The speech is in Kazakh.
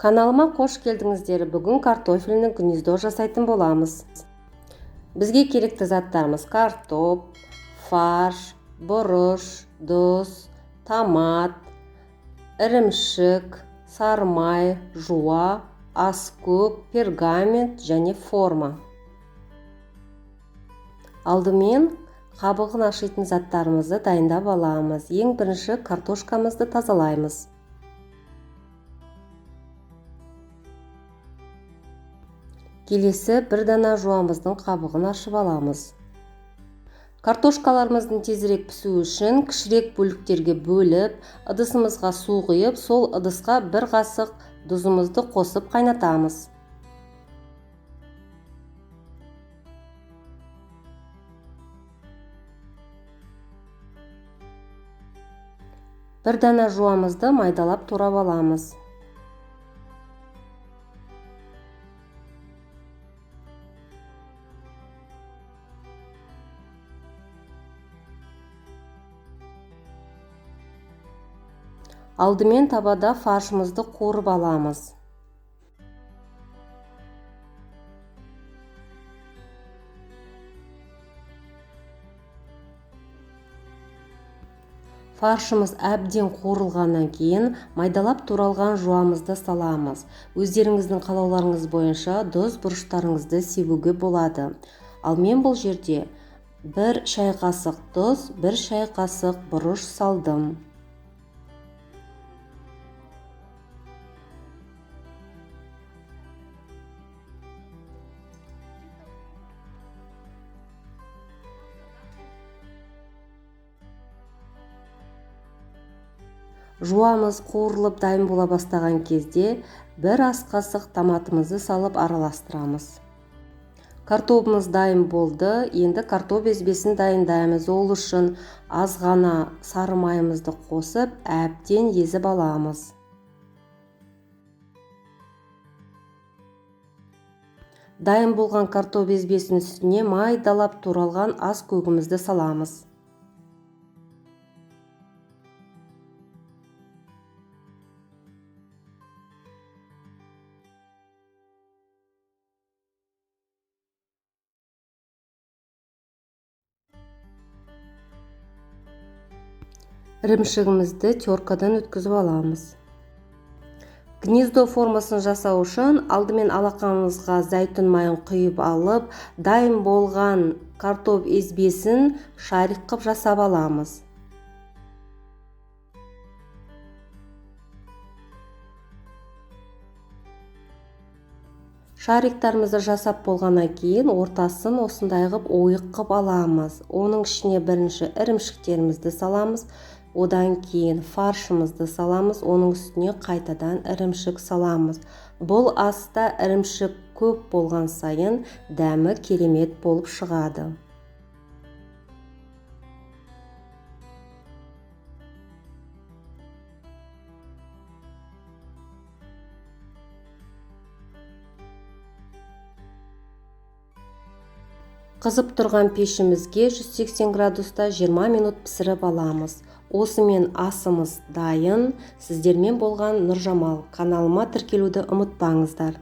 Каналыма қош келдіңіздер. Бүгін картофельный гнездо жасайтын боламыз. Бізге керекті заттарымыз: картоп, фарш, бұрыш, тұз, томат, ірімшік, сары май, жуа, аскөк, пергамент және форма. Алдымен қабығын ашитын заттарымызды дайындап аламыз. Ең бірінші картошкамызды тазалаймыз. Келесі бір дана жуамыздың қабығын ашып аламыз. Картошкаларымыздың тезірек пісу үшін кішірек бөліктерге бөліп, ыдысымызға су құйып, сол ыдысқа бір қасық тұзымызды қосып қайнатамыз. Бір дана жуамызды майдалап турап аламыз. Алдымен табада фаршымызды қуырып аламыз. Фаршымыз әбден қуырылғаннан кейін майдалап туралған жуамызды саламыз. Өздеріңіздің қалауларыңыз бойынша тұз бұрыштарыңызды себуге болады. Ал мен бұл жерде 1 шай қасық тұз, 1 шай қасық бұрыш салдым. Жуамыз қуырылып дайын бола бастаған кезде 1 ас қасық томатымызды салып араластырамыз. Картопымыз дайын болды. Енді картоп езбесін дайындаймыз. Ол үшін аз ғана сары майымызды қосып, әбден езіп аламыз. Дайын болған картоп езбесінің үстіне майдалап туралған ас көгімізді саламыз. Ірімшігімізді теркадан өткізіп аламыз. Гнездо формасын жасау үшін алдымен алақанымызға зәйтүн майын құйып алып, дайын болған картоп езбесін шарик қып жасап аламыз. Шариктарымызды жасап болғаннан кейін ортасын осындай қып ойық қып аламыз. Оның ішіне бірінші ірімшіктерімізді саламыз. Одан кейін фаршымызды саламыз. Оның үстіне қайтадан ірімшік саламыз. Бұл аста ірімшік көп болған сайын дәмі керемет болып шығады. Қызып тұрған пешімізге 180 градуста 20 минут пісіріп аламыз. Осымен асымыз дайын. Сіздермен болған Нұржамал. Каналыма тіркелуді ұмытпаңыздар.